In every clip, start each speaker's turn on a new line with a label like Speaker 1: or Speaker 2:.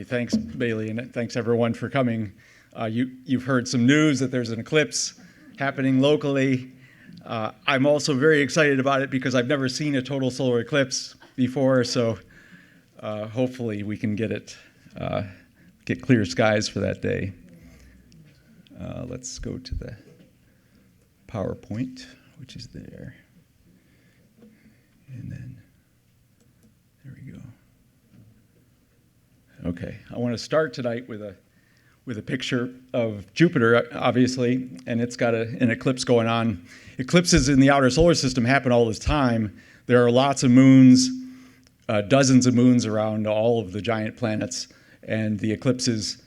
Speaker 1: Thanks, Bailey, and thanks everyone for coming. You've heard some news that there's an eclipse happening locally. I'm also very excited about it because I've never seen a total solar eclipse before, so hopefully we can get clear skies for that day. Let's go to the PowerPoint, which is there. And then, there we go. Okay, I want to start tonight with a picture of Jupiter, obviously, and it's got an eclipse going on. Eclipses in the outer solar system happen all the time. There are lots of moons, dozens of moons around all of the giant planets, and the eclipses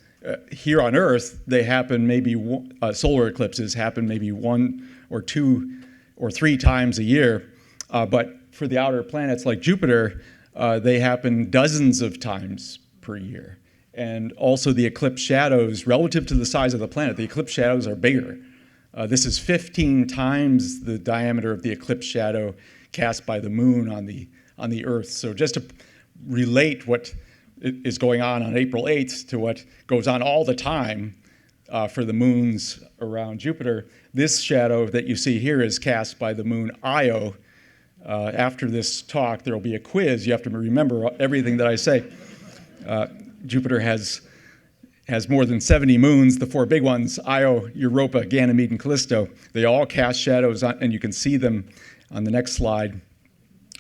Speaker 1: here on Earth, they happen solar eclipses happen maybe 1 or 2 or 3 times a year, but for the outer planets like Jupiter, they happen dozens of times per year. And also the eclipse shadows, relative to the size of the planet, the eclipse shadows are bigger. This is 15 times the diameter of the eclipse shadow cast by the moon on the Earth. So just to relate what is going on April 8th to what goes on all the time for the moons around Jupiter, this shadow that you see here is cast by the moon Io. After this talk, there will be a quiz. You have to remember everything that I say. Jupiter has more than 70 moons, the 4 big ones, Io, Europa, Ganymede, and Callisto. They all cast shadows, and you can see them on the next slide,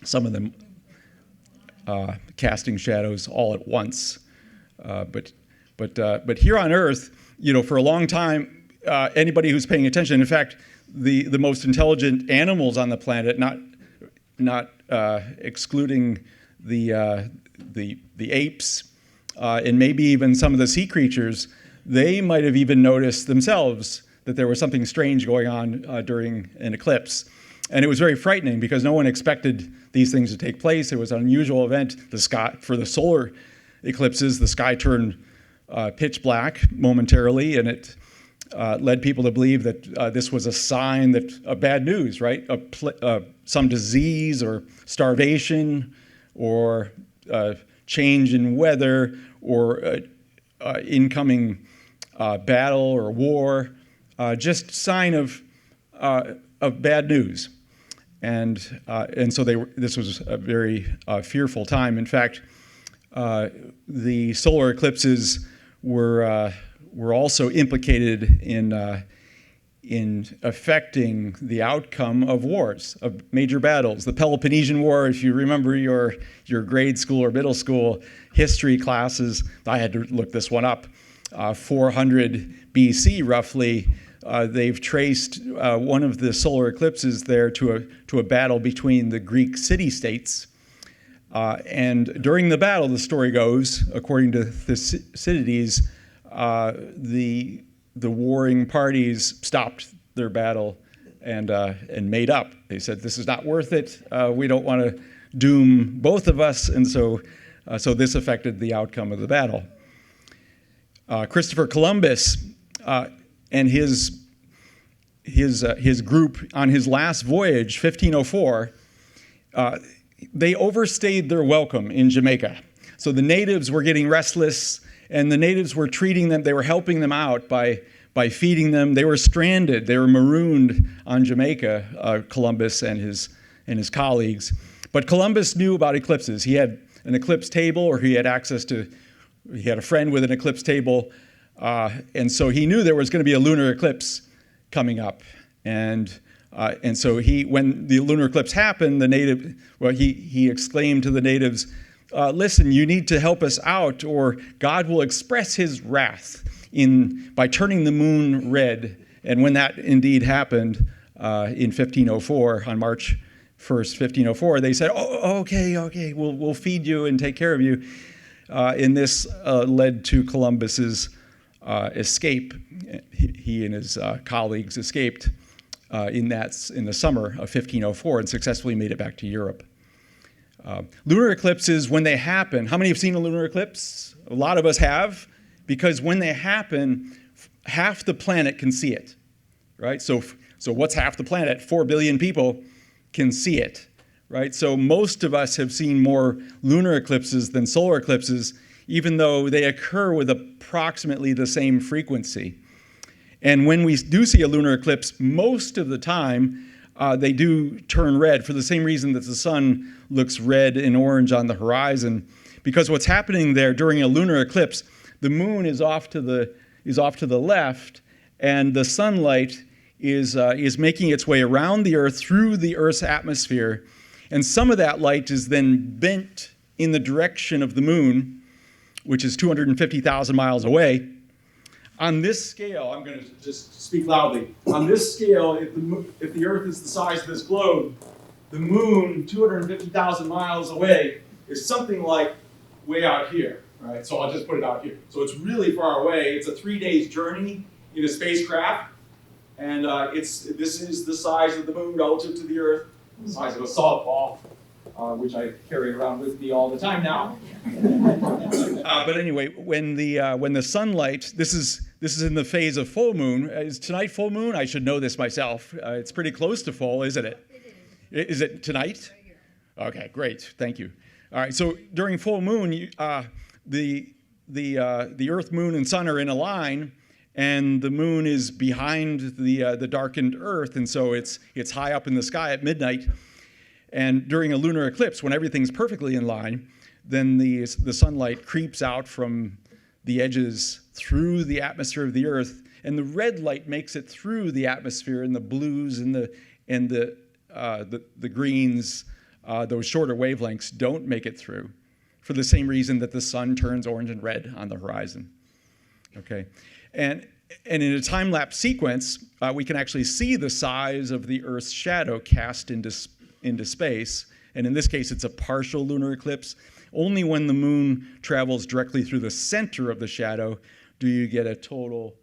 Speaker 1: some of them casting shadows all at once. But here on Earth, for a long time, anybody who's paying attention, in fact, the most intelligent animals on the planet, not excluding the apes, and maybe even some of the sea creatures, they might have even noticed themselves that there was something strange going on during an eclipse. And it was very frightening because no one expected these things to take place. It was an unusual event. For the solar eclipses, the sky turned pitch black momentarily, and it led people to believe that this was a sign of bad news, right? Some disease or starvation or change in weather or incoming battle or war, just sign of bad news. And so this was a very fearful time. In fact, the solar eclipses were also implicated in affecting the outcome of wars, of major battles. The Peloponnesian War, if you remember your grade school or middle school history classes, I had to look this one up, 400 BC roughly, they've traced one of the solar eclipses there to a battle between the Greek city-states. And during the battle, the story goes, according to Thucydides, the warring parties stopped their battle and made up. They said, "This is not worth it. We don't want to doom both of us," and so this affected the outcome of the battle. Christopher Columbus and his group on his last voyage, 1504, they overstayed their welcome in Jamaica. So the natives were getting restless. And the natives were treating them, they were helping them out by feeding them. They were stranded, they were marooned on Jamaica, Columbus and his colleagues. But Columbus knew about eclipses. He had an eclipse table, or he had a friend with an eclipse table. And so he knew there was going to be a lunar eclipse coming up. And so when the lunar eclipse happened, he exclaimed to the natives, "Listen, you need to help us out, or God will express his wrath by turning the moon red." And when that indeed happened in 1504, on March 1st, 1504, they said, "Oh, okay, we'll feed you and take care of you." And this led to Columbus's escape. He and his colleagues escaped in the summer of 1504 and successfully made it back to Europe. Lunar eclipses, when they happen, how many have seen a lunar eclipse? A lot of us have, because when they happen, half the planet can see it, right? So what's half the planet? 4 billion people can see it, right? So most of us have seen more lunar eclipses than solar eclipses, even though they occur with approximately the same frequency. And when we do see a lunar eclipse, most of the time, they do turn red for the same reason that the sun looks red and orange on the horizon. Because what's happening there during a lunar eclipse, the moon is off to the left, and the sunlight is making its way around the Earth through the Earth's atmosphere, and some of that light is then bent in the direction of the moon, which is 250,000 miles away. On this scale, I'm going to just speak loudly. On this scale, if the Earth is the size of this globe, the moon, 250,000 miles away, is something like way out here. Right? So I'll just put it out here. So it's really far away. It's a 3 days journey in a spacecraft, and this is the size of the moon relative to the Earth, the size of a softball, which I carry around with me all the time now. But anyway, when the sunlight, this is in the phase of full moon. Is tonight full moon? I should know this myself. It's pretty close to full, isn't it? It is. Is it tonight? Okay, great. Thank you. All right. So during full moon, the Earth, moon, and sun are in a line, and the moon is behind the darkened Earth, and so it's high up in the sky at midnight. And during a lunar eclipse, when everything's perfectly in line, then the sunlight creeps out from the edges through the atmosphere of the Earth, and the red light makes it through the atmosphere, and the blues and the greens, those shorter wavelengths, don't make it through, for the same reason that the sun turns orange and red on the horizon. Okay, and in a time-lapse sequence, we can actually see the size of the Earth's shadow cast into space, and in this case, it's a partial lunar eclipse. Only when the moon travels directly through the center of the shadow do you get a total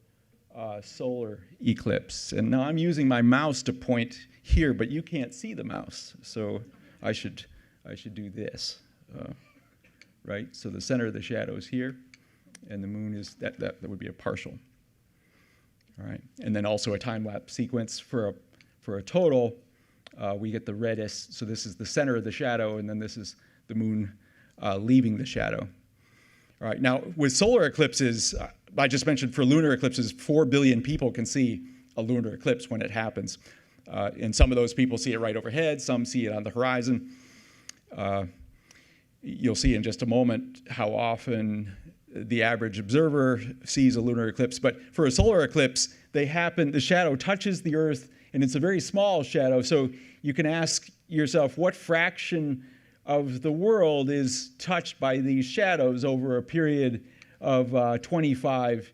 Speaker 1: solar eclipse. And now I'm using my mouse to point here, but you can't see the mouse, so I should do this, right? So the center of the shadow is here, and the moon is that would be a partial. All right, and then also a time-lapse sequence for a total. We get the reddest, so this is the center of the shadow, and then this is the moon leaving the shadow. All right, now with solar eclipses, I just mentioned for lunar eclipses, 4 billion people can see a lunar eclipse when it happens. And some of those people see it right overhead, some see it on the horizon. You'll see in just a moment how often the average observer sees a lunar eclipse. But for a solar eclipse, the shadow touches the Earth, and it's a very small shadow. So you can ask yourself, what fraction of the world is touched by these shadows over a period of 25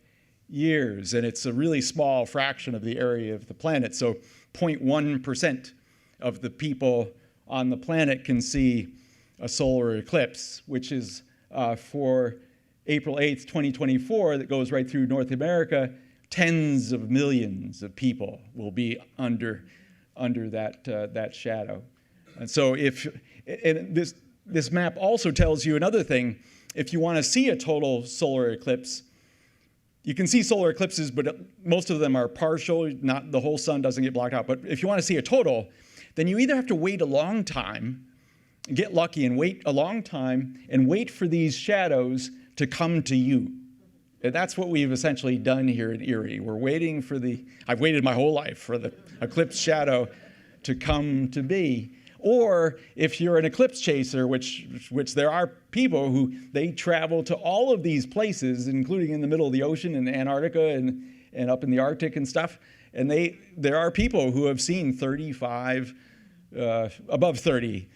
Speaker 1: years? And it's a really small fraction of the area of the planet. So 0.1% of the people on the planet can see a solar eclipse, which is for April 8th, 2024, that goes right through North America. Tens of millions of people will be under that shadow. And so this map also tells you another thing. If you want to see a total solar eclipse, you can see solar eclipses, but most of them are partial. Not the whole sun doesn't get blocked out. But if you want to see a total, then you either have to wait a long time, get lucky and wait a long time, and wait for these shadows to come to you. And that's what we've essentially done here in Erie. We're waiting I've waited my whole life for the eclipse shadow to come to be. Or if you're an eclipse chaser, which there are people who, they travel to all of these places, including in the middle of the ocean in Antarctica and up in the Arctic and stuff. And there are people who have seen 35, above 30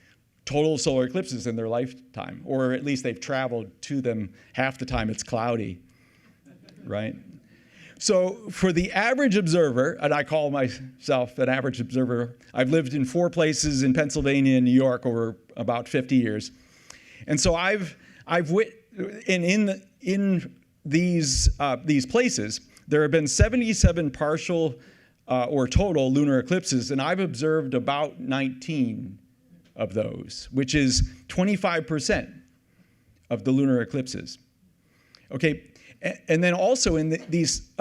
Speaker 1: total solar eclipses in their lifetime, or at least they've traveled to them half the time it's cloudy, right? So for the average observer, and I call myself an average observer, I've lived in 4 places in Pennsylvania and New York over about 50 years. And so in these places, there have been 77 partial or total lunar eclipses, and I've observed about 19 of those, which is 25% of the lunar eclipses. Okay, and then also in these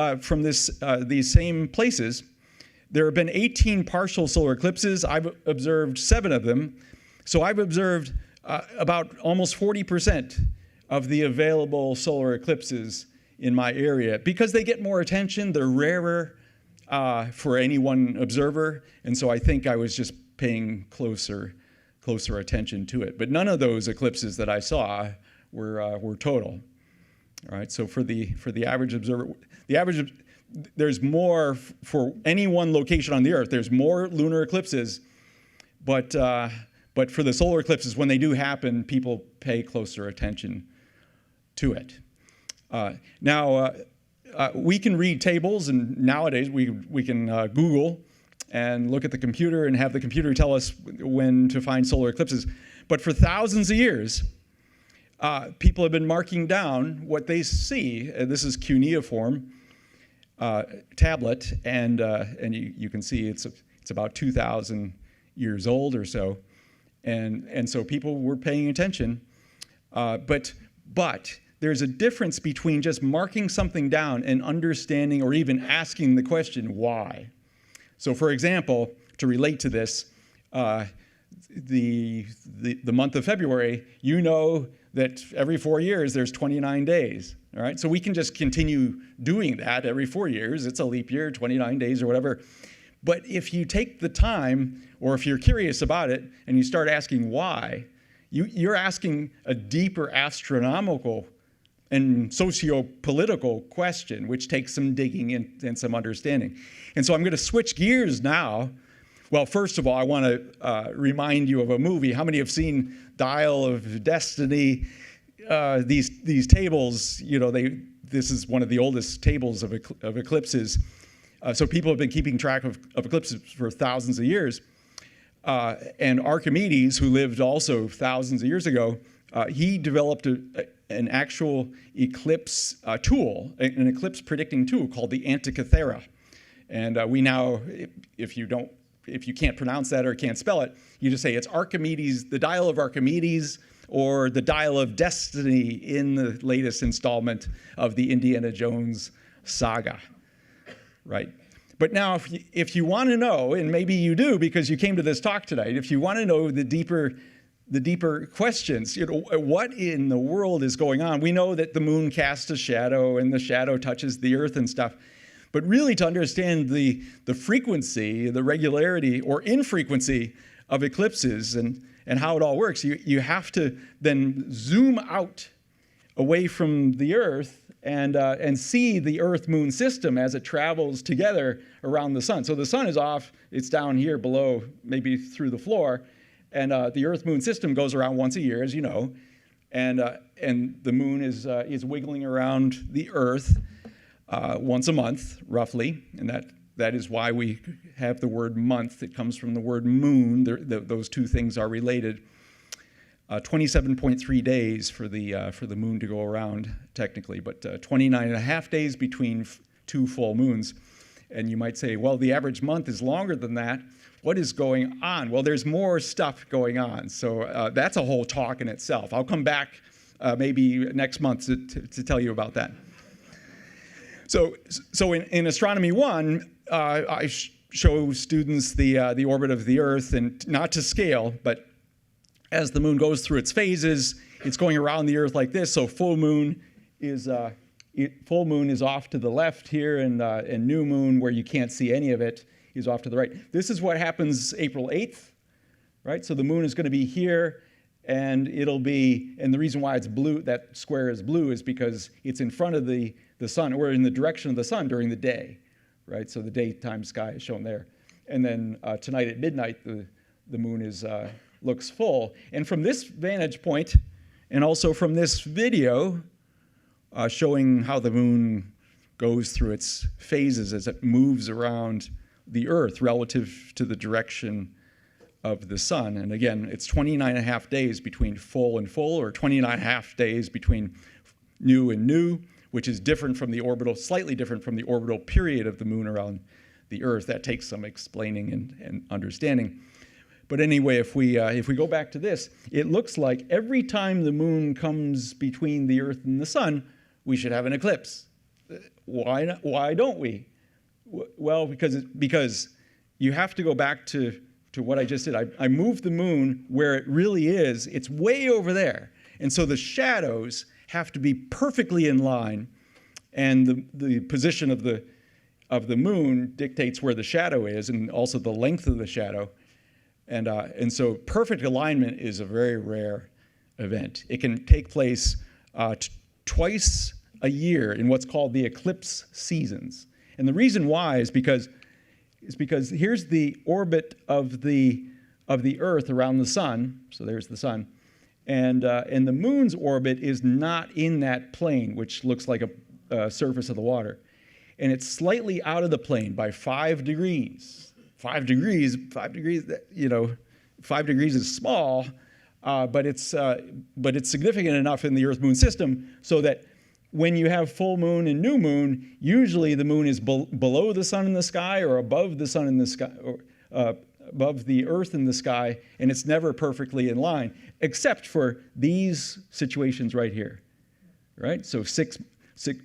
Speaker 1: same places, there have been 18 partial solar eclipses. I've observed 7 of them, so I've observed about almost 40% of the available solar eclipses in my area. Because they get more attention, they're rarer for any one observer, and so I think I was just paying closer attention to it. But none of those eclipses that I saw were total. All right, so for the average observer, there's more for any one location on the Earth. There's more lunar eclipses, but for the solar eclipses, when they do happen, people pay closer attention to it. Now, we can read tables, and nowadays we can Google and look at the computer and have the computer tell us when to find solar eclipses. But for thousands of years, people have been marking down what they see. This is cuneiform tablet, and you can see it's about 2,000 years old or so, and so people were paying attention. But there's a difference between just marking something down and understanding or even asking the question why. So, for example, to relate to this, the month of February, you know that every 4 years there's 29 days. All right, so we can just continue doing that every 4 years. It's a leap year, 29 days or whatever. But if you take the time, or if you're curious about it, and you start asking why, you're asking a deeper astronomical and socio-political question, which takes some digging and some understanding. And so I'm going to switch gears now. Well, first of all, I want to remind you of a movie. How many have seen Dial of Destiny? These tables, this is one of the oldest tables of eclipses. So people have been keeping track of eclipses for thousands of years. And Archimedes, who lived also thousands of years ago, he developed an actual eclipse tool, an eclipse predicting tool called the Antikythera. And we now, if you can't pronounce that or can't spell it, you just say it's Archimedes, the Dial of Archimedes, or the Dial of Destiny in the latest installment of the Indiana Jones saga, right? But now, if you want to know, and maybe you do because you came to this talk tonight, if you want to know the deeper questions, what in the world is going on? We know that the moon casts a shadow and the shadow touches the Earth and stuff. But really, to understand the frequency, the regularity or infrequency of eclipses and how it all works, you have to then zoom out away from the Earth and see the Earth-Moon system as it travels together around the sun. So the sun is off, it's down here below, maybe through the floor, and the Earth-Moon system goes around once a year, as you know, and the moon is wiggling around the Earth once a month, roughly, and that is why we have the word month. It comes from the word moon. Those two things are related. 27.3 days for the moon to go around, technically, but 29 and a half days between two full moons. And you might say, well, the average month is longer than that. What is going on? Well, there's more stuff going on. So that's a whole talk in itself. I'll come back maybe next month to tell you about that. So in Astronomy 1, I show students the orbit of the Earth, and not to scale, but as the moon goes through its phases, it's going around the Earth like this. So full moon is off to the left here, and new moon, where you can't see any of it, is off to the right. This is what happens April 8th, right? So the moon is going to be here, and the reason why it's blue, that square is blue, is because it's in front of the sun, or in the direction of the sun during the day, right? So the daytime sky is shown there. And then tonight at midnight, the moon looks full. And from this vantage point, and also from this video showing how the moon goes through its phases as it moves around the Earth relative to the direction of the sun. And again, it's 29 and a half days between full and full, or 29 and a half days between new and new, which is slightly different from the orbital period of the moon around the Earth. That takes some explaining and understanding. But anyway, if we go back to this, it looks like every time the moon comes between the Earth and the sun, we should have an eclipse. Why don't we? Well, because you have to go back to what I just did. I moved the moon where it really is. It's way over there. And so the shadows have to be perfectly in line, and the position of the moon dictates where the shadow is, and also the length of the shadow. And so perfect alignment is a very rare event. It can take place twice a year in what's called the eclipse seasons. And the reason why is because here's the orbit of the Earth around the sun. So there's the sun. And the moon's orbit is not in that plane, which looks like a surface of the water. And it's slightly out of the plane by 5 degrees. 5 degrees, 5 degrees is small, but it's significant enough in the Earth-Moon system so that when you have full moon and new moon, usually the moon is below the sun in the sky or above the sun in the sky, or above the Earth in the sky, and it's never perfectly in line, except for these situations right here, right? So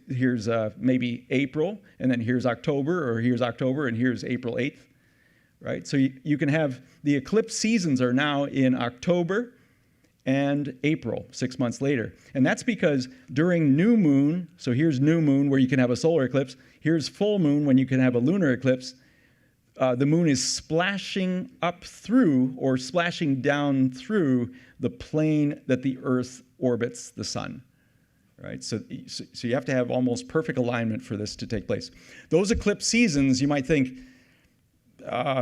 Speaker 1: here's maybe April, and then here's October, or here's October, and here's April 8th, right? So you can have the eclipse seasons are now in October and April, 6 months later. And that's because during new moon, so here's new moon where you can have a solar eclipse, here's full moon when you can have a lunar eclipse, the moon is splashing up through or splashing down through the plane that the Earth orbits the sun. Right? So you have to have almost perfect alignment for this to take place. Those eclipse seasons, you might think,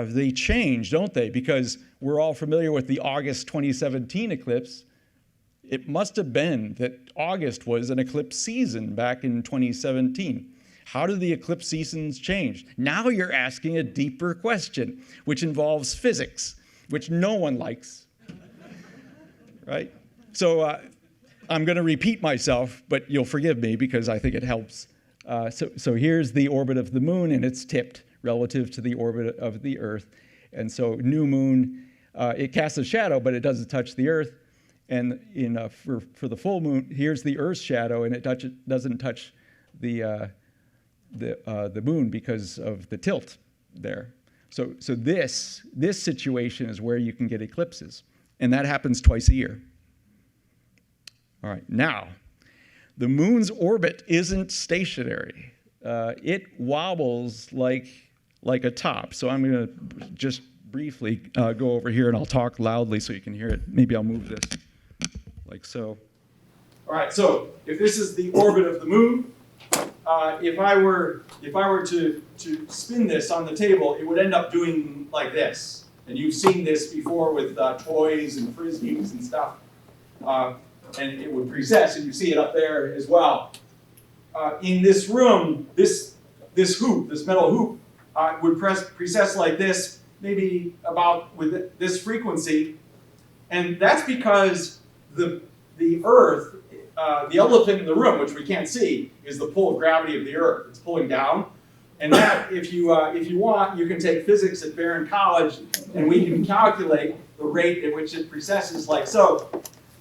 Speaker 1: they change, don't they? Because we're all familiar with the August 2017 eclipse. It must have been that August was an eclipse season back in 2017. How do the eclipse seasons change? Now you're asking a deeper question, which involves physics, which no one likes, right? So I'm going to repeat myself, but you'll forgive me because I think it helps. So here's the orbit of the moon, and it's tipped relative to the orbit of the Earth. And so new moon, it casts a shadow, but it doesn't touch the Earth. And for the full moon, here's the Earth's shadow, and it doesn't touch the moon because of the tilt there. So this situation is where you can get eclipses, and that happens twice a year. All right, now, the moon's orbit isn't stationary. It wobbles like a top. So I'm going to just briefly go over here, and I'll talk loudly so you can hear it. Maybe I'll move this like so. All right, so if this is the orbit of the moon, if I were to spin this on the table, it would end up doing like this. And you've seen this before with toys and frisbees and stuff. And it would precess, and you see it up there as well. In this room, this metal hoop, would precess like this, maybe about with this frequency. And that's because the Earth, the elephant in the room, which we can't see, is the pull of gravity of the Earth. It's pulling down. And that, if you want, you can take physics at Behrend College, and we can calculate the rate at which it precesses like so.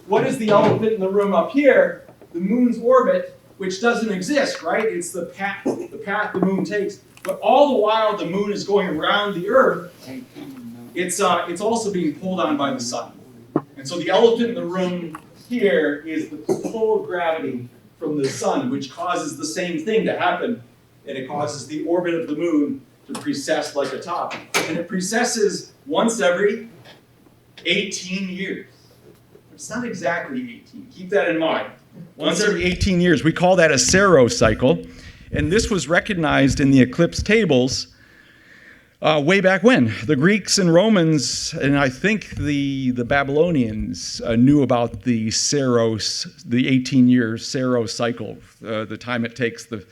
Speaker 1: What is the elephant in the room up here? The moon's orbit, which doesn't exist, right? It's the path the moon takes. But all the while the moon is going around the Earth, it's also being pulled on by the sun. And so the elephant in the room here is the pull of gravity from the sun, which causes the same thing to happen. And it causes the orbit of the moon to precess like a top. And it precesses once every 18 years. It's not exactly 18. Keep that in mind. Once every 18 years. We call that a cycle. And this was recognized in the eclipse tables way back when. The Greeks and Romans, and I think the Babylonians knew about the 18-year Saros cycle, the time it takes the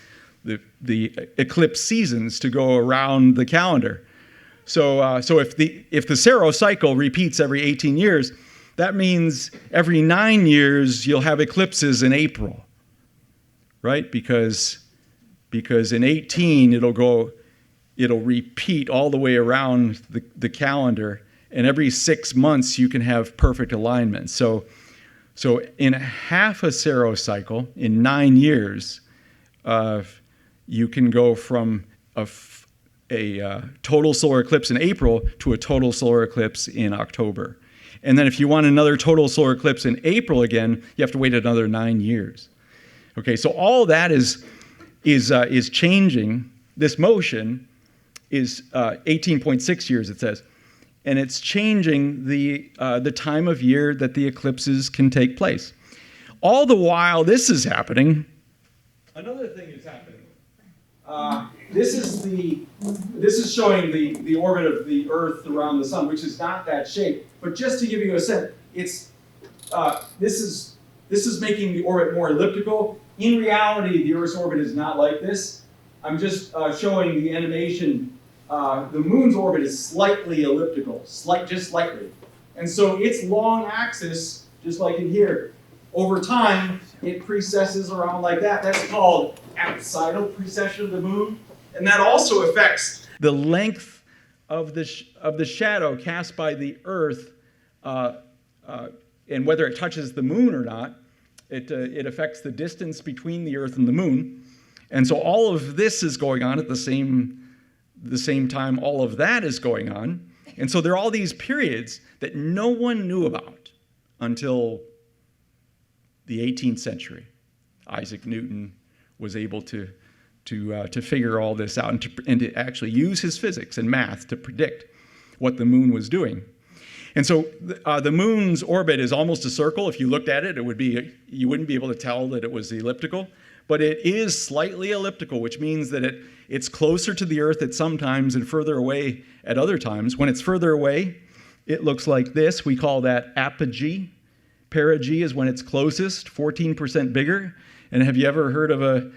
Speaker 1: eclipse seasons to go around the calendar. So if the Saros cycle repeats every 18 years, that means every 9 years you'll have eclipses in April, right? Because in 18 it'll repeat all the way around the calendar, and every 6 months you can have perfect alignment. So in half a Saros cycle, in 9 years, you can go from a total solar eclipse in April to a total solar eclipse in October. And then if you want another total solar eclipse in April again, you have to wait another 9 years. Okay, so all that is changing. This motion is 18.6 years, it says, and it's changing the time of year that the eclipses can take place. All the while this is happening, another thing is happening. This is showing the orbit of the Earth around the Sun, which is not that shape. But just to give you a sense, this is making the orbit more elliptical. In reality, the Earth's orbit is not like this. I'm just showing the animation. The Moon's orbit is slightly elliptical, just slightly. And so its long axis, just like in here, over time, it precesses around like that. That's called apsidal precession of the Moon. And that also affects the length of the shadow cast by the Earth, and whether it touches the Moon or not. It affects the distance between the Earth and the Moon. And so all of this is going on at the same time all of that is going on. And so there are all these periods that no one knew about until the 18th century. Isaac Newton was able to figure all this out and to actually use his physics and math to predict what the Moon was doing. And so the Moon's orbit is almost a circle. If you looked at it, you wouldn't be able to tell that it was elliptical. But it is slightly elliptical, which means that it's closer to the Earth at some times and further away at other times. When it's further away, it looks like this. We call that apogee. Perigee is when it's closest, 14% bigger. And have you ever heard of a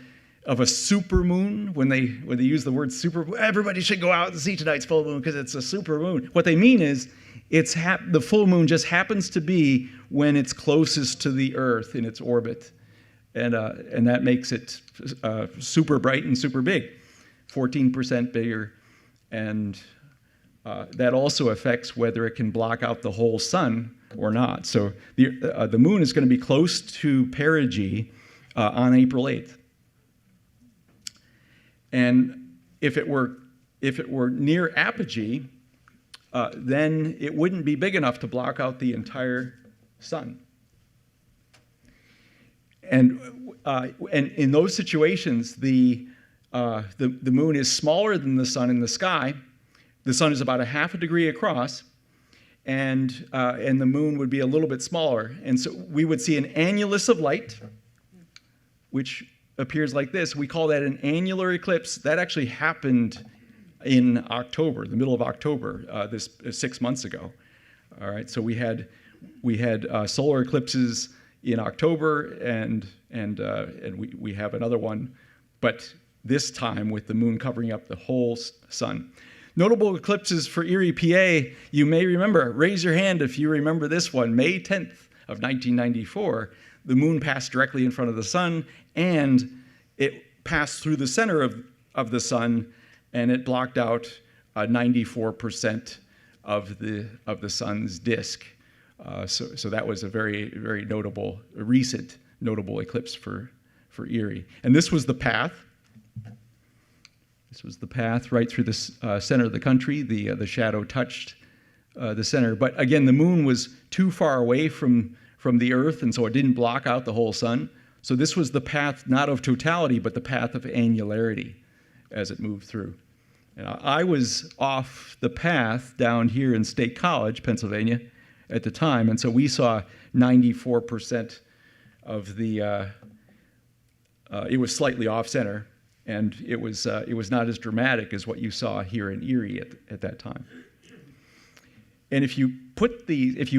Speaker 1: supermoon? When they use the word super, everybody should go out and see tonight's full moon because it's a supermoon. What they mean is the full moon just happens to be when it's closest to the Earth in its orbit. And that makes it super bright and super big, 14% bigger. And that also affects whether it can block out the whole sun or not. So the Moon is going to be close to perigee on April 8th. And if it were near apogee, then it wouldn't be big enough to block out the entire sun. And in those situations, the Moon is smaller than the sun in the sky. The sun is about a half a degree across, and the Moon would be a little bit smaller. And so we would see an annulus of light, which appears like this. We call that an annular eclipse. That actually happened in October, the middle of October, 6 months ago. All right, so we had solar eclipses in October, and we have another one, but this time with the Moon covering up the whole sun. Notable eclipses for Erie, PA, you may remember. Raise your hand if you remember this one. May 10th of 1994, the Moon passed directly in front of the sun, and it passed through the center of the sun, and it blocked out 94% of the sun's disk. So that was a very, very recent notable eclipse for Erie. And this was the path. This was the path right through the center of the country. The shadow touched the center. But again, the Moon was too far away from the Earth, and so it didn't block out the whole sun. So this was the path not of totality, but the path of annularity as it moved through. And I was off the path down here in State College, Pennsylvania, at the time, and so we saw 94% of the. It was slightly off center, and it was not as dramatic as what you saw here in Erie at that time. And if you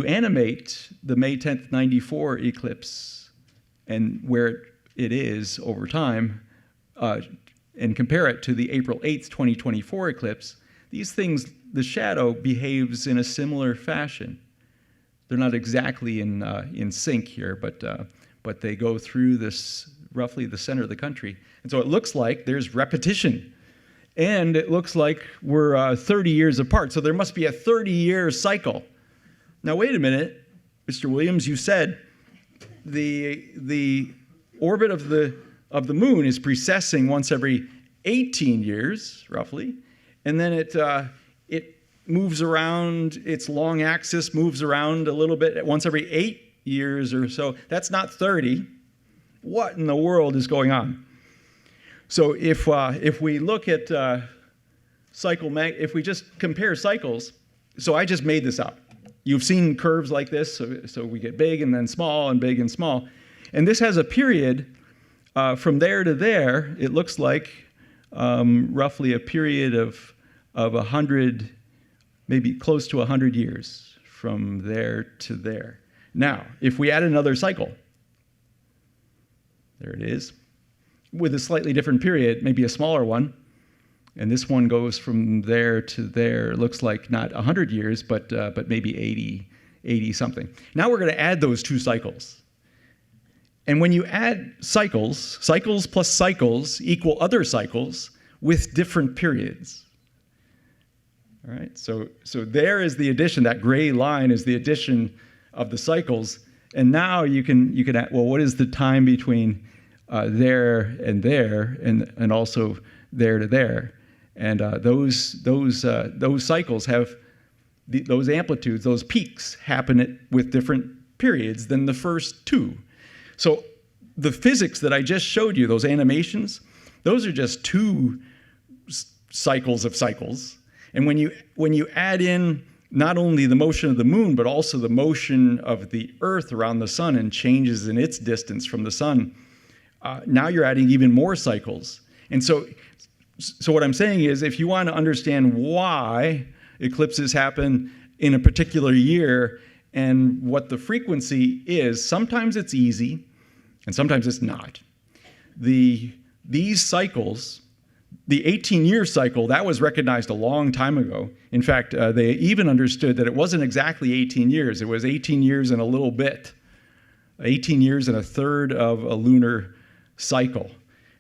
Speaker 1: animate the May 10th, 94 eclipse and where it is over time, and compare it to the April 8th, 2024 eclipse, these things, the shadow behaves in a similar fashion. They're not exactly in sync here, but they go through this roughly the center of the country. And so it looks like there's repetition. And it looks like we're 30 years apart. So there must be a 30-year cycle. Now, wait a minute, Mr. Williams, you said the orbit of the Moon is precessing once every 18 years, roughly. And then it moves around, its long axis moves around a little bit once every 8 years or so. That's not 30. What in the world is going on? So if we look at if we just compare cycles, so I just made this up. You've seen curves like this, so we get big and then small and big and small. And this has a period from there to there. It looks like roughly a period of 100, maybe close to 100 years from there to there. Now, if we add another cycle, there it is, with a slightly different period, maybe a smaller one, and this one goes from there to there. It looks like not 100 years, but maybe 80 something. Now we're going to add those two cycles. And when you add cycles plus cycles equal other cycles with different periods. All right, so there is the addition. That gray line is the addition of the cycles. And now you can add, well, what is the time between there and also there to there? And those cycles have those amplitudes, those peaks happen with different periods than the first two. So the physics that I just showed you, those animations, those are just two cycles of cycles. And when you add in not only the motion of the moon, but also the motion of the Earth around the sun and changes in its distance from the sun, now you're adding even more cycles. And so what I'm saying is, if you want to understand why eclipses happen in a particular year and what the frequency is, sometimes it's easy and sometimes it's not. These cycles, the 18-year cycle, that was recognized a long time ago. In fact, they even understood that it wasn't exactly 18 years. It was 18 years and a little bit, 18 years and a third of a lunar cycle.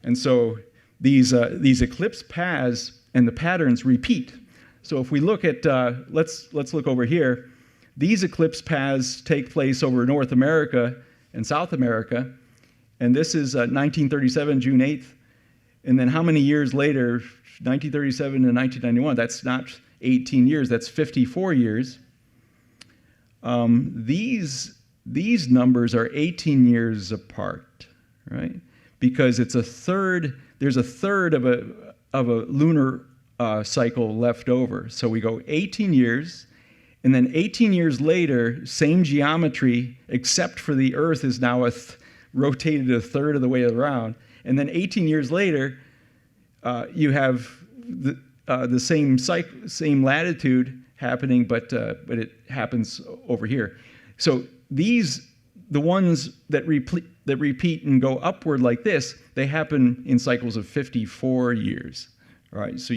Speaker 1: And so these eclipse paths and the patterns repeat. So if we look at, let's look over here. These eclipse paths take place over North America and South America. And this is 1937, June 8th. And then how many years later, 1937 and 1991, that's not 18 years, that's 54 years. These numbers are 18 years apart, right? Because it's a third, there's a third of a lunar cycle left over. So we go 18 years, and then 18 years later, same geometry, except for the Earth is now rotated a third of the way around. And then 18 years later, you have the same latitude happening, but it happens over here. So the ones that repeat and go upward like this, they happen in cycles of 54 years. All right, so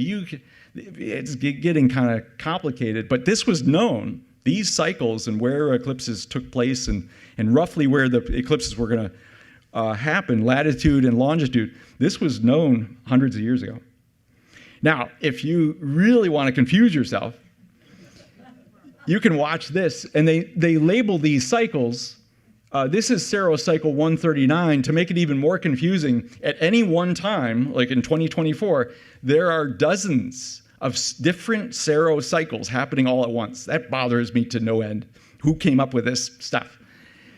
Speaker 1: it's getting kind of complicated, but this was known. These cycles and where eclipses took place and roughly where the eclipses were going to happen, latitude and longitude, this was known hundreds of years ago. Now, if you really want to confuse yourself, you can watch this, and they label these cycles. This is Saros cycle 139. To make it even more confusing, at any one time, like in 2024, there are dozens of different Saros cycles happening all at once. That bothers me to no end. Who came up with this stuff?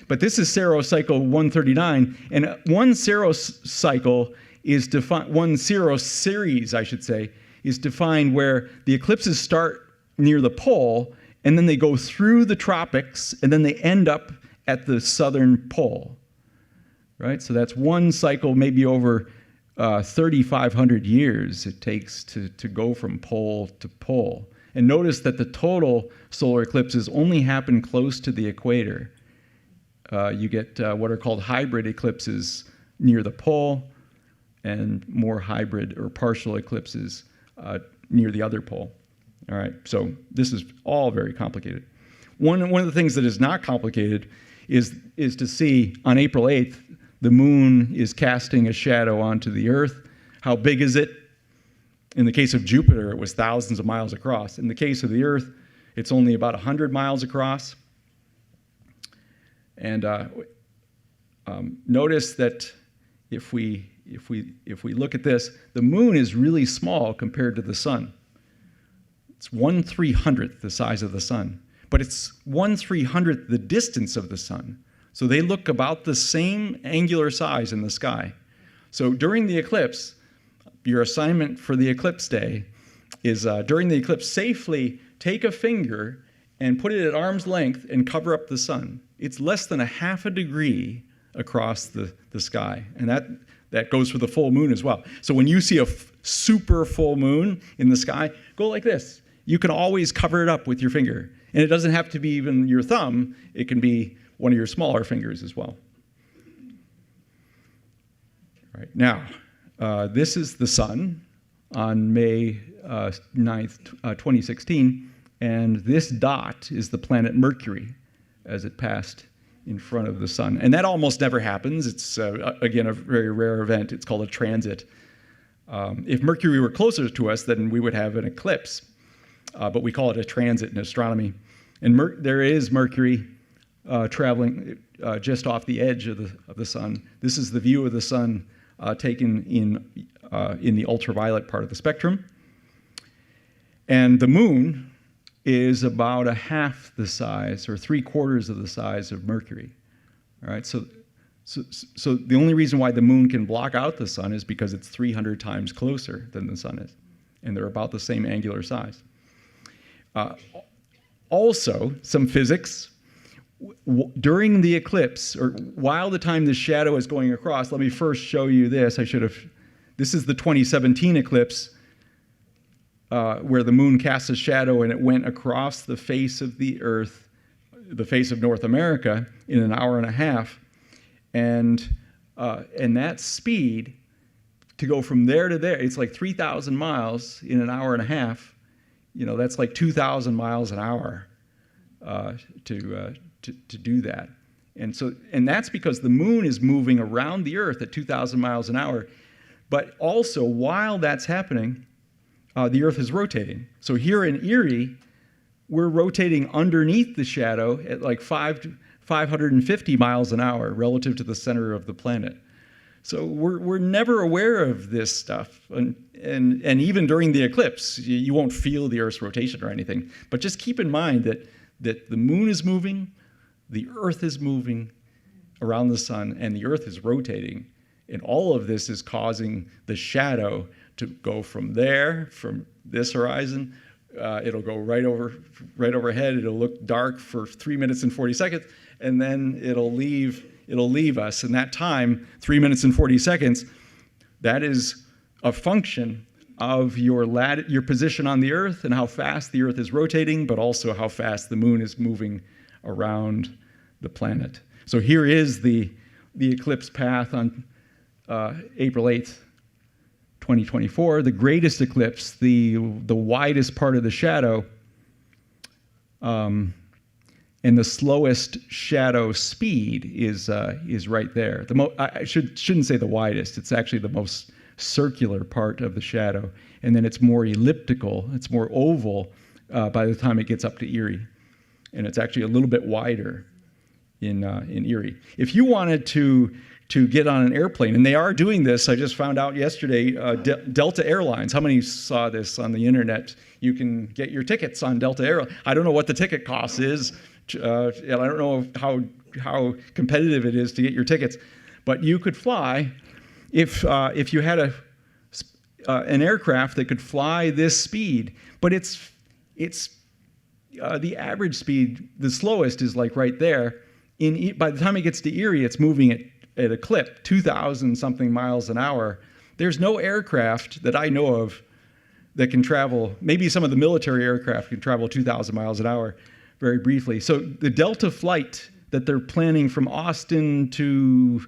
Speaker 1: But this is Saros cycle 139, and one Saros cycle is defined, one Saros series, I should say, is defined where the eclipses start near the pole, and then they go through the tropics, and then they end up at the southern pole, right? So that's one cycle, maybe over 3,500 years it takes to go from pole to pole. And notice that the total solar eclipses only happen close to the equator. You get what are called hybrid eclipses near the pole, and more hybrid or partial eclipses near the other pole. All right, so this is all very complicated. One of the things that is not complicated is to see on April 8th, the moon is casting a shadow onto the Earth. How big is it? In the case of Jupiter, it was thousands of miles across. In the case of the Earth, it's only about 100 miles across. And notice that if we look at this, the moon is really small compared to the sun. It's 1/300th the size of the sun, but it's 1/300th the distance of the sun. So they look about the same angular size in the sky. So during the eclipse, your assignment for the eclipse day is during the eclipse, safely take a finger and put it at arm's length and cover up the sun. It's less than 1/2 degree across the sky, and that goes for the full moon as well. So when you see a super full moon in the sky, go like this. You can always cover it up with your finger. And it doesn't have to be even your thumb. It can be one of your smaller fingers as well. All right, now, this is the sun on May 9th, 2016. And this dot is the planet Mercury as it passed in front of the sun. And that almost never happens. It's, again, a very rare event. It's called a transit. If Mercury were closer to us, then we would have an eclipse. But we call it a transit in astronomy. And there is Mercury traveling just off the edge of the sun. This is the view of the sun taken in the ultraviolet part of the spectrum. And the moon is about 1/2 the size, or 3/4 of the size of Mercury. All right, so the only reason why the moon can block out the sun is because it's 300 times closer than the sun is, and they're about the same angular size. Also, some physics. During the eclipse, or while the time the shadow is going across, let me first show you this. This is the 2017 eclipse, where the moon cast a shadow and it went across the face of the Earth, the face of North America, in an hour and a half. And that speed, to go from there to there, it's like 3,000 miles in an hour and a half. That's like 2,000 miles an hour to do that. And that's because the moon is moving around the Earth at 2,000 miles an hour. But also, while that's happening, the Earth is rotating. So here in Erie, we're rotating underneath the shadow at like 550 miles an hour relative to the center of the planet. So we're never aware of this stuff. And even during the eclipse, you won't feel the Earth's rotation or anything. But just keep in mind that the moon is moving, the Earth is moving around the sun, and the Earth is rotating. And all of this is causing the shadow to go from this horizon. It'll go right overhead. It'll look dark for 3 minutes and 40 seconds, and then it'll leave us. And that time, 3 minutes and 40 seconds, that is a function of your position on the Earth and how fast the Earth is rotating, but also how fast the moon is moving around the planet. So here is the eclipse path on April 8th, 2024, the greatest eclipse, the widest part of the shadow, and the slowest shadow speed is right there. I shouldn't say the widest. It's actually the most circular part of the shadow, and then it's more elliptical. It's more oval by the time it gets up to Erie, and it's actually a little bit wider in Erie. If you wanted to get on an airplane, and they are doing this. I just found out yesterday, Delta Airlines. How many saw this on the internet? You can get your tickets on Delta Airlines. I don't know what the ticket cost is. And I don't know how competitive it is to get your tickets. But you could fly if you had an aircraft that could fly this speed. But it's the average speed. The slowest is like right there. By the time it gets to Erie, it's moving at a clip, 2,000 something miles an hour. There's no aircraft that I know of that can travel. Maybe some of the military aircraft can travel 2,000 miles an hour very briefly. So the Delta flight that they're planning from Austin to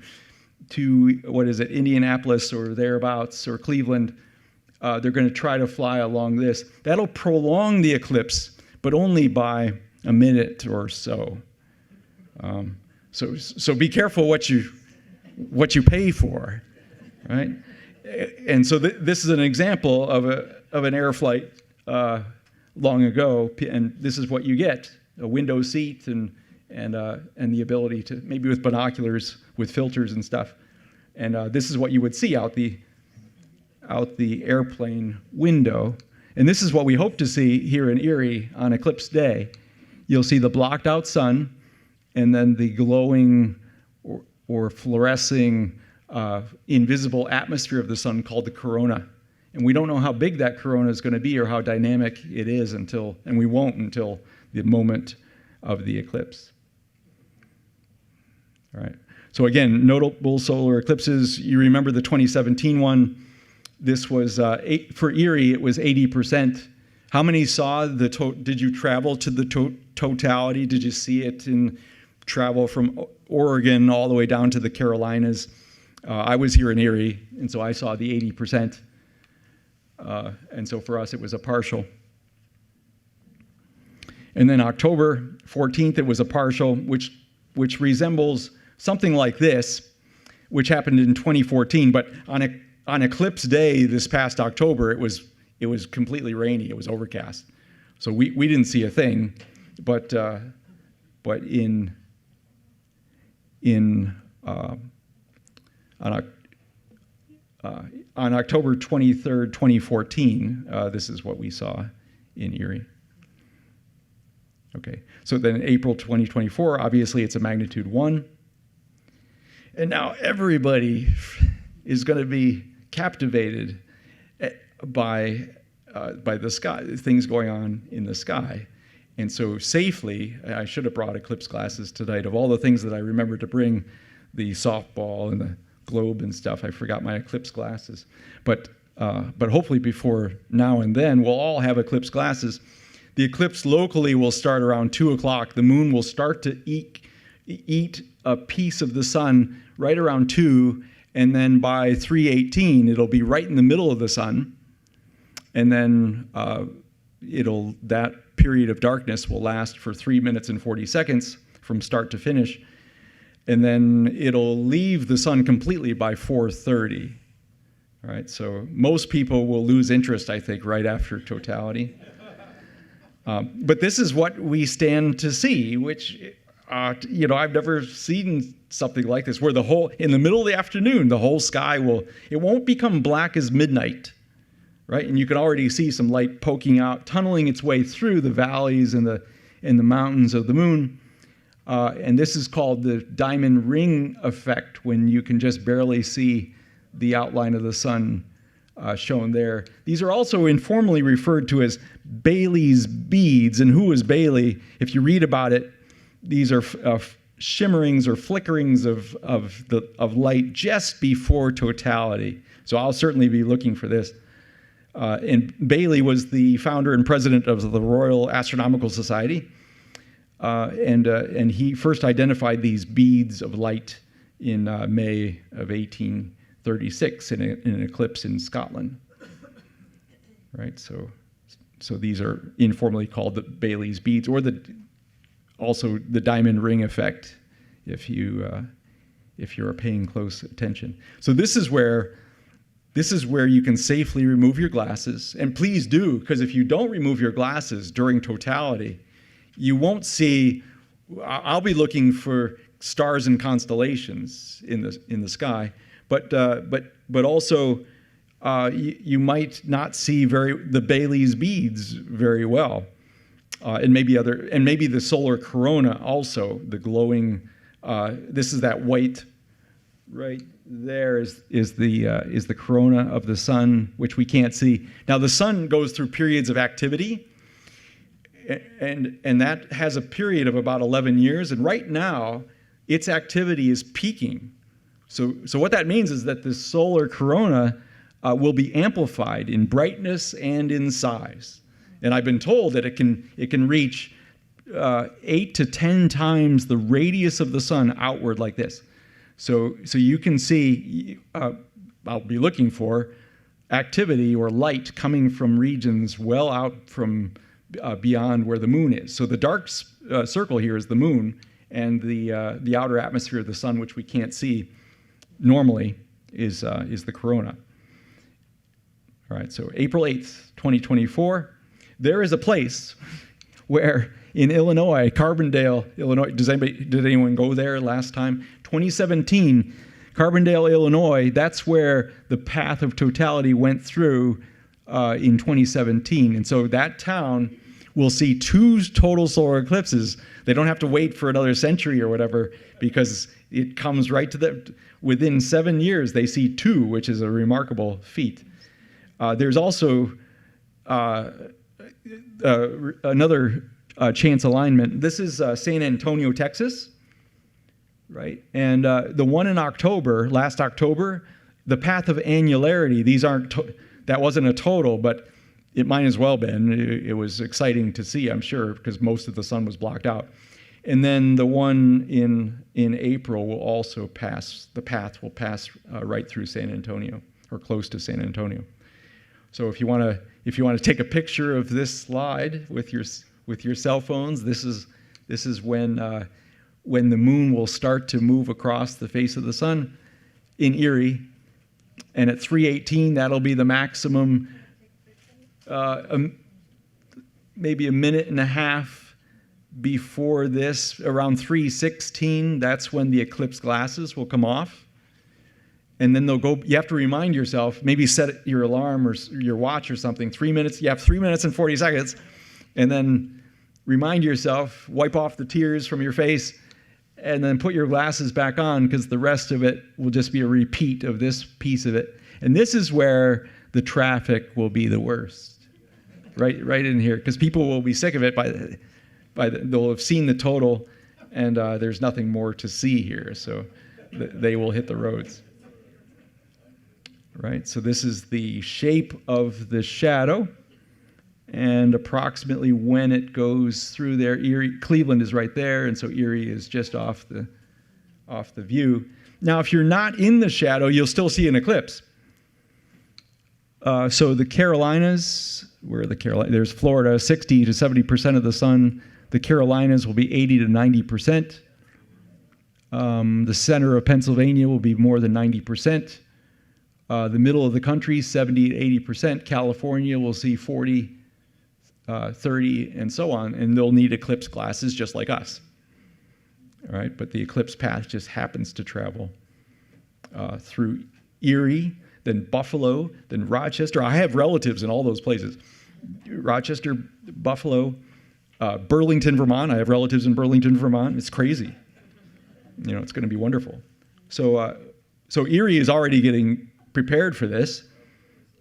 Speaker 1: Indianapolis or thereabouts, or Cleveland, they're going to try to fly along this. That'll prolong the eclipse, but only by a minute or so. So be careful what you pay for, right? And so this is an example of an air flight long ago, and this is what you get: a window seat and the ability to, maybe with binoculars with filters and stuff. And this is what you would see out the airplane window. And this is what we hope to see here in Erie on eclipse day. You'll see the blocked out sun and then the glowing or fluorescing invisible atmosphere of the sun called the corona. And we don't know how big that corona is going to be or how dynamic it is and we won't until the moment of the eclipse. All right. So again, notable solar eclipses. You remember the 2017 one. This was, for Erie, it was 80%. How many saw did you travel to the totality? Did you see it in travel from Oregon all the way down to the Carolinas? I was here in Erie, and so I saw the 80%. And so for us, it was a partial. And then October 14th, it was a partial, which resembles something like this, which happened in 2014. But on eclipse day this past October, it was completely rainy. It was overcast, so we didn't see a thing. But on October 23rd, 2014, this is what we saw in Erie. Okay, so then April 2024, obviously it's a magnitude 1. And now everybody is going to be captivated by the sky, things going on in the sky. And so safely, I should have brought eclipse glasses tonight. Of all the things that I remember to bring, the softball and the globe and stuff, I forgot my eclipse glasses. But hopefully before now and then, we'll all have eclipse glasses. The eclipse locally will start around 2 o'clock. The moon will start to eat a piece of the sun right around 2, and then by 3:18, it'll be right in the middle of the sun. And then that period of darkness will last for 3 minutes and 40 seconds from start to finish. And then it'll leave the sun completely by 4:30. All right, so most people will lose interest, I think, right after totality. But this is what we stand to see, which, I've never seen something like this, where in the middle of the afternoon, the whole sky it won't become black as midnight, right? And you can already see some light poking out, tunneling its way through the valleys and the mountains of the moon. And this is called the diamond ring effect, when you can just barely see the outline of the sun shown there. These are also informally referred to as Bailey's beads. And who is Bailey? If you read about it, these are shimmerings or flickerings of light just before totality. So I'll certainly be looking for this. And Bailey was the founder and president of the Royal Astronomical Society. And he first identified these beads of light in May of 1836 in an eclipse in Scotland. Right, so these are informally called the Bailey's beads, or also the diamond ring effect, if you're paying close attention. So this is where you can safely remove your glasses, and please do, because if you don't remove your glasses during totality, you won't see. I'll be looking for stars and constellations in the sky, but also you might not see the Bailey's beads very well, and maybe the solar corona also, the glowing. This is that white right there is the corona of the sun, which we can't see. Now the sun goes through periods of activity. And that has a period of about 11 years, and right now, its activity is peaking. So what that means is that the solar corona will be amplified in brightness and in size. And I've been told that it can reach 8 to 10 times the radius of the sun outward like this. So you can see, I'll be looking for activity or light coming from regions well out from beyond where the moon is. So the dark circle here is the moon, and the outer atmosphere of the sun, which we can't see normally, is the corona. All right, so April 8th, 2024, there is a place where in Illinois, Carbondale, Illinois, did anyone go there last time? 2017, Carbondale, Illinois, that's where the path of totality went through in 2017. And so that town will see 2 total solar eclipses. They don't have to wait for another century or whatever, because it comes right to them. Within 7 years, they see 2, which is a remarkable feat. There's also another chance alignment. This is San Antonio, Texas, right? And the one in October, last October, the path of annularity, these aren't, that wasn't a total, but it might as well been. It was exciting to see, I'm sure, because most of the sun was blocked out. And then the one in April will also pass, the path will pass right through San Antonio, or close to San Antonio. So if you want to take a picture of this slide with your cell phones, this is when the moon will start to move across the face of the sun in Erie, and at 3:18 that'll be the maximum. Maybe a minute and a half before this, around 3:16, that's when the eclipse glasses will come off. And then they'll go, you have to remind yourself, maybe set your alarm or your watch or something, 3 minutes, you have 3 minutes and 40 seconds, and then remind yourself, wipe off the tears from your face, and then put your glasses back on, because the rest of it will just be a repeat of this piece of it. And this is where the traffic will be the worst, right in here, because people will be sick of it they'll have seen the total, and there's nothing more to see here, so they will hit the roads. Right, so this is the shape of the shadow, and approximately when it goes through there. Erie, Cleveland is right there, and so Erie is just off the view. Now, if you're not in the shadow, you'll still see an eclipse. So the Carolinas, where are the Carolinas? There's Florida, 60 to 70% of the sun. The Carolinas will be 80 to 90%. The center of Pennsylvania will be more than 90%. The middle of the country, 70 to 80%. California will see 40, 30, and so on, and they'll need eclipse glasses just like us. All right, but the eclipse path just happens to travel through Erie, then Buffalo, then Rochester. I have relatives in all those places. Rochester, Buffalo, Burlington, Vermont. I have relatives in Burlington, Vermont. It's crazy. You know, it's going to be wonderful. So Erie is already getting prepared for this,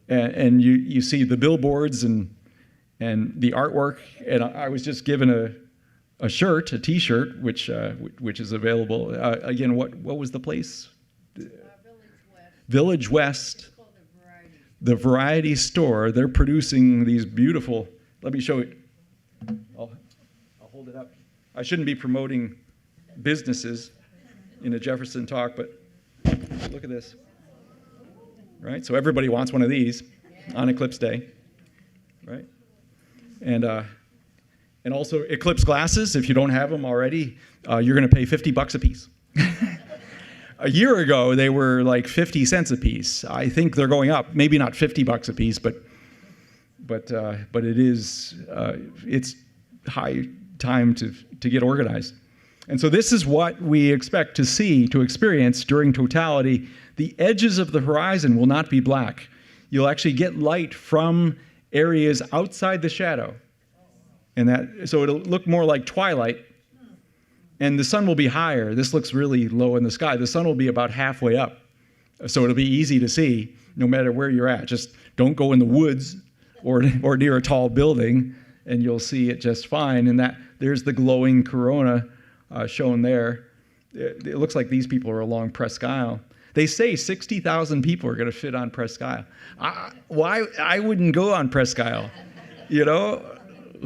Speaker 1: and you see the billboards and the artwork. And I was just given a shirt, a T-shirt, which is available. Again, what was the place? Village West. The Variety Store. They're producing these beautiful. Let me show it. I'll hold it up. I shouldn't be promoting businesses in a Jefferson talk, but look at this. Right? So everybody wants one of these on Eclipse Day, right? And also eclipse glasses. If you don't have them already, you're going to pay $50 a piece. A year ago, they were like 50 cents a piece. I think they're going up. Maybe not $50 a piece, but it is it's high time to get organized. And so this is what we expect to see, to experience during totality. The edges of the horizon will not be black. You'll actually get light from areas outside the shadow. And so it'll look more like twilight. And the sun will be higher. This looks really low in the sky. The sun will be about halfway up. So it'll be easy to see no matter where you're at. Just don't go in the woods or near a tall building, and you'll see it just fine. And there's the glowing corona shown there. It looks like these people are along Presque Isle. They say 60,000 people are going to fit on Presque Isle. I wouldn't go on Presque Isle. You know,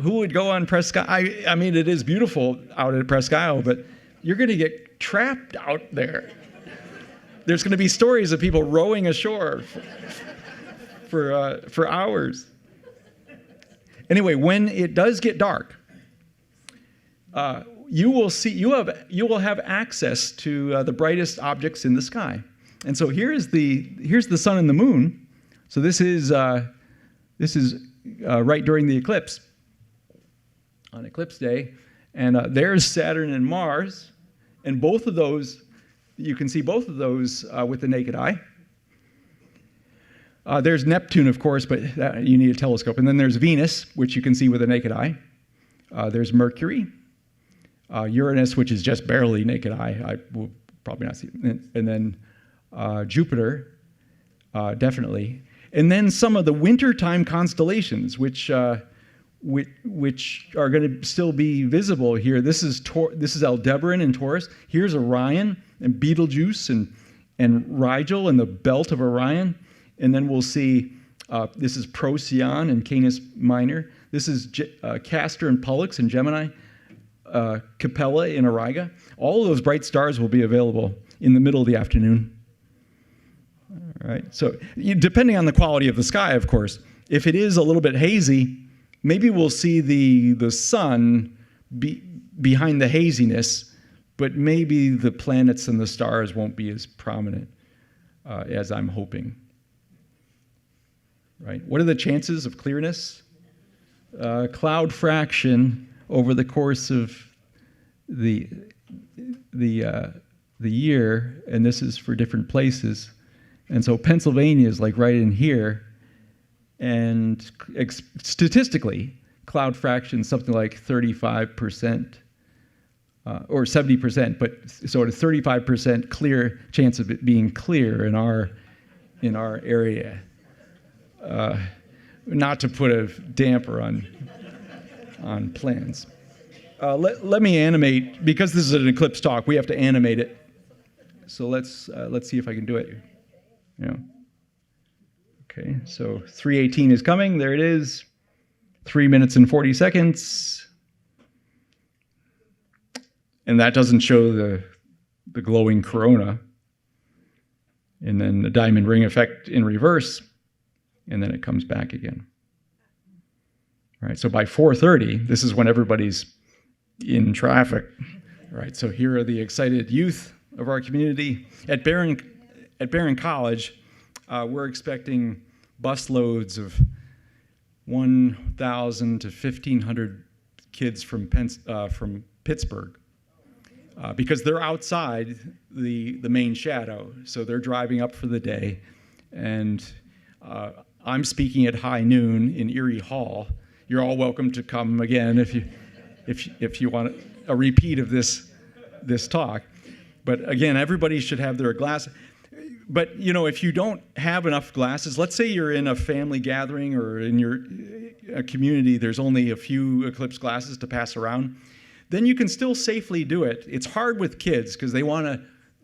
Speaker 1: who would go on Presque Isle? I mean, it is beautiful out at Presque Isle, but you're going to get trapped out there. There's going to be stories of people rowing ashore for hours. Anyway, when it does get dark, you will have access to the brightest objects in the sky. And so here's the sun and the moon. So this is right during the eclipse, on Eclipse Day, and there's Saturn and Mars, and both of those, you can see both of those with the naked eye. There's Neptune, of course, but you need a telescope. And then there's Venus, which you can see with the naked eye. There's Mercury. Uranus, which is just barely naked eye. I will probably not see it. And then Jupiter, definitely. And then some of the wintertime constellations, which are going to still be visible here. This is Aldebaran in Taurus. Here's Orion and Betelgeuse and Rigel and the belt of Orion. And then we'll see, this is Procyon and Canis Minor. This is Castor and Pollux in Gemini, Capella in Auriga. All of those bright stars will be available in the middle of the afternoon. All right, so depending on the quality of the sky, of course, if it is a little bit hazy, maybe we'll see the sun behind the haziness, but maybe the planets and the stars won't be as prominent as I'm hoping. Right? What are the chances of clearness? Cloud fraction over the course of the year, and this is for different places. And so Pennsylvania is like right in here, and statistically, cloud fraction something like 35%, or 70%, but sort of 35% clear chance of it being clear in our area. Not to put a damper on plans. Let me animate, because this is an eclipse talk, we have to animate it. So let's see if I can do it. Yeah. Okay, so 3:18 is coming. There it is. 3 minutes and 40 seconds. And that doesn't show the glowing corona. And then the diamond ring effect in reverse. And then it comes back again. All right, so by 4:30, this is when everybody's in traffic. All right, so here are the excited youth of our community. At Behrend College, we're expecting bus loads of 1,000 to 1,500 kids from Pittsburgh, because they're outside the main shadow, so they're driving up for the day, and I'm speaking at high noon in Erie Hall. You're all welcome to come again if you want a repeat of this talk. But again, everybody should have their glasses. But if you don't have enough glasses, let's say you're in a family gathering or in your community, there's only a few eclipse glasses to pass around, then you can still safely do it. It's hard with kids because they'll want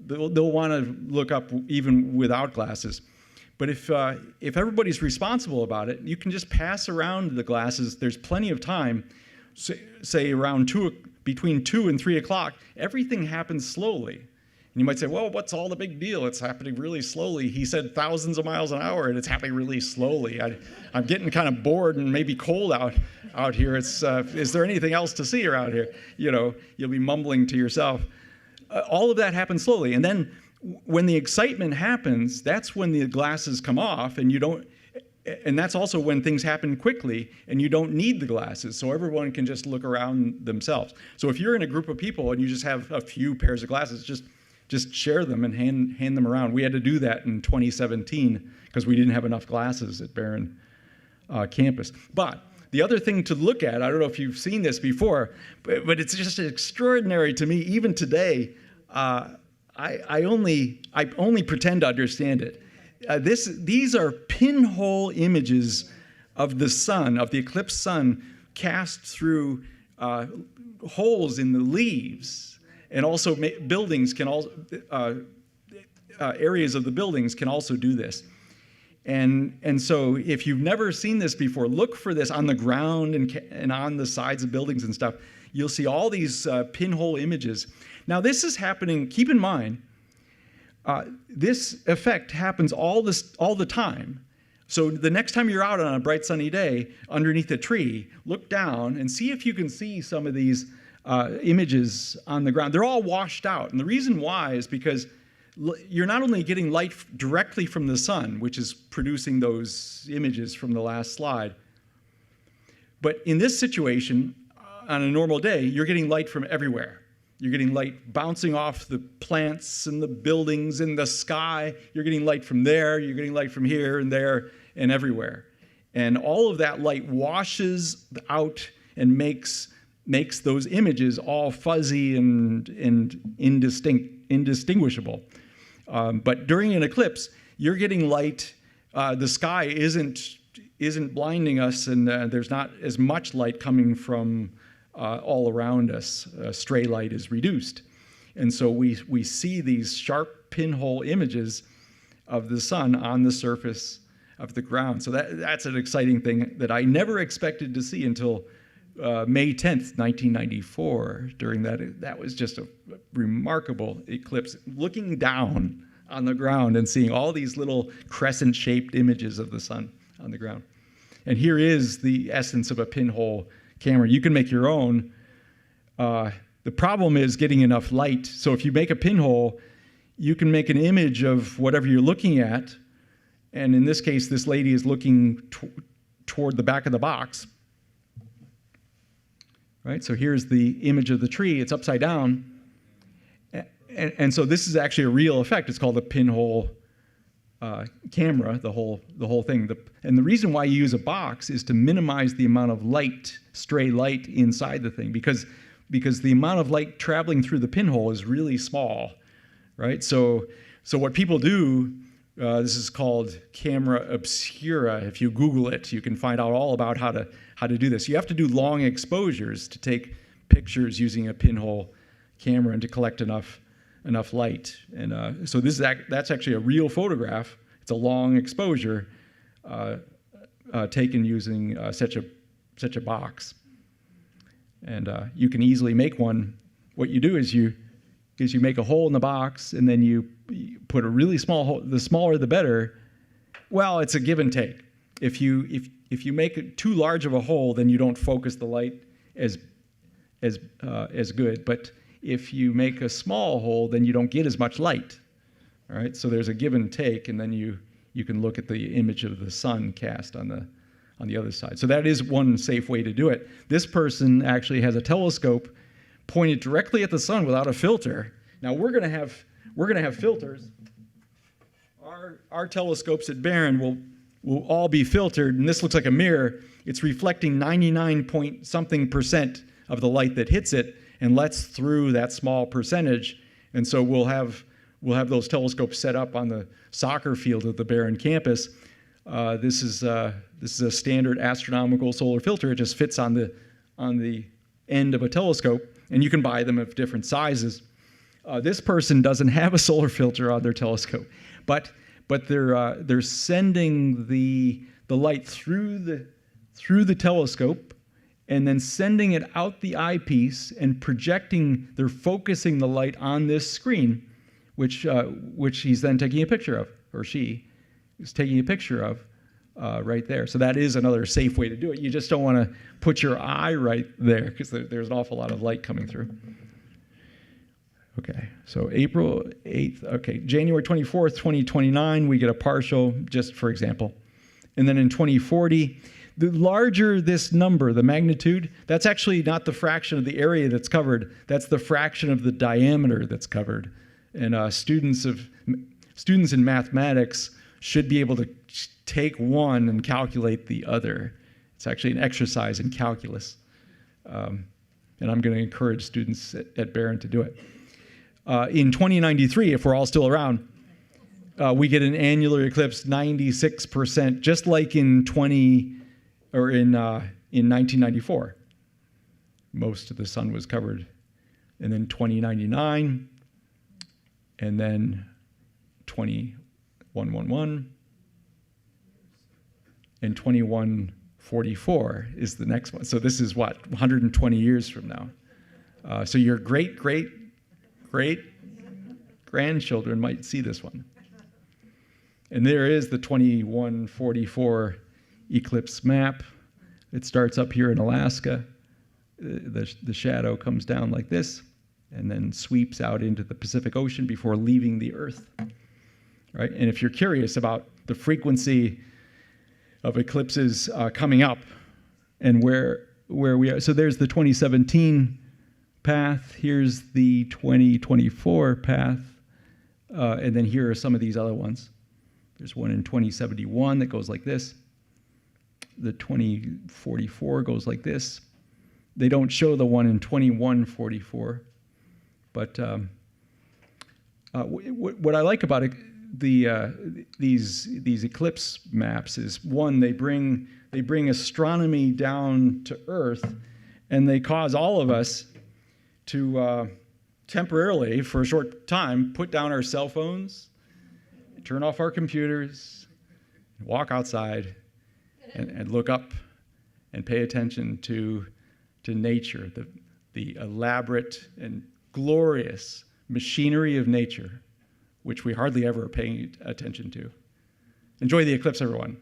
Speaker 1: to look up even without glasses. But if everybody's responsible about it, you can just pass around the glasses. There's plenty of time. Say around between 2 and 3 o'clock, everything happens slowly. And you might say, well, what's all the big deal? It's happening really slowly. He said thousands of miles an hour, and it's happening really slowly. I'm getting kind of bored and maybe cold out here. Is there anything else to see around here? You'll be mumbling to yourself. All of that happens slowly. And then when the excitement happens, that's when the glasses come off, and that's also when things happen quickly and you don't need the glasses, so everyone can just look around themselves. So if you're in a group of people and you just have a few pairs of glasses, just share them and hand them around. We had to do that in 2017 because we didn't have enough glasses at Behrend campus. But the other thing to look at, I don't know if you've seen this before, but it's just extraordinary to me, even today. I only pretend to understand it. These are pinhole images of the sun, of the eclipse sun, cast through holes in the leaves, and also buildings can also areas of the buildings can also do this. And so if you've never seen this before, look for this on the ground and on the sides of buildings and stuff. You'll see all these pinhole images. Now this is happening. Keep in mind. This effect happens all the time. So the next time you're out on a bright sunny day underneath a tree, look down and see if you can see some of these images on the ground. They're all washed out. And the reason why is because you're not only getting light directly from the sun, which is producing those images from the last slide, but in this situation, on a normal day, you're getting light from everywhere. You're getting light bouncing off the plants and the buildings in the sky. You're getting light from there. You're getting light from here and there and everywhere. And all of that light washes out and makes those images all fuzzy and indistinguishable. But during an eclipse, you're getting light. The sky isn't blinding us, and there's not as much light coming from all around us. Stray light is reduced. And so we see these sharp pinhole images of the sun on the surface of the ground. So that's an exciting thing that I never expected to see until May 10th, 1994. During that was just a remarkable eclipse, looking down on the ground and seeing all these little crescent-shaped images of the sun on the ground. And here is the essence of a pinhole camera. You can make your own. The problem is getting enough light. So if you make a pinhole, you can make an image of whatever you're looking at. And in this case, this lady is looking toward the back of the box. Right? So here's the image of the tree. It's upside down. And so this is actually a real effect. It's called a pinhole camera, the whole thing. And the reason why you use a box is to minimize the amount of light, stray light inside the thing, because the amount of light traveling through the pinhole is really small, right? So what people do, this is called camera obscura. If you Google it, you can find out all about how to do this. You have to do long exposures to take pictures using a pinhole camera and to collect enough light. And so that's actually a real photograph. It's a long exposure taken using such a box. And you can easily make one. What you do is you make a hole in the box, and then you put a really small hole. The smaller the better. Well, it's a give and take. If you make it too large of a hole, then you don't focus the light as good. But if you make a small hole, then you don't get as much light. All right, so there's a give and take, and then you can look at the image of the sun cast on the other side. So that is one safe way to do it. This person actually has a telescope pointed directly at the sun without a filter. Now we're going to have filters. Our telescopes at Behrend will all be filtered, and this looks like a mirror. It's reflecting 99-point-something% of the light that hits it and lets through that small percentage. And so we'll have those telescopes set up on the soccer field at the Behrend campus. This is a standard astronomical solar filter. It just fits on the end of a telescope, and you can buy them of different sizes. This person doesn't have a solar filter on their telescope, but they're sending the light through the telescope, and then sending it out the eyepiece and they're focusing the light on this screen, which he's then taking a picture of, or she is taking a picture of right there. So that is another safe way to do it. You just don't want to put your eye right there because there's an awful lot of light coming through. Okay, so April 8th, okay, January 24th, 2029, we get a partial, just for example. And then in 2040, the larger this number, the magnitude, that's actually not the fraction of the area that's covered, that's the fraction of the diameter that's covered. And students in mathematics should be able to take one and calculate the other. It's actually an exercise in calculus. And I'm going to encourage students at Behrend to do it. In 2093, if we're all still around, we get an annular eclipse 96%, just like in 1994. Most of the sun was covered. And then 2099, and then 2111, and 2144 is the next one. So this is 120 years from now. So your great-great-great-grandchildren might see this one. And there is the 2144 eclipse map. It starts up here in Alaska. The shadow comes down like this and then sweeps out into the Pacific Ocean before leaving the Earth. Right? And if you're curious about the frequency of eclipses coming up and where we are, so there's the 2017 path. Here's the 2024 path. And then here are some of these other ones. There's one in 2071 that goes like this. The 2044 goes like this. They don't show the one in 2144. But what I like about it, these eclipse maps is, one, they bring astronomy down to Earth, and they cause all of us to temporarily, for a short time, put down our cell phones, turn off our computers, walk outside, and look up and pay attention to nature, the elaborate and glorious machinery of nature, which we hardly ever are paying attention to. Enjoy the eclipse, everyone.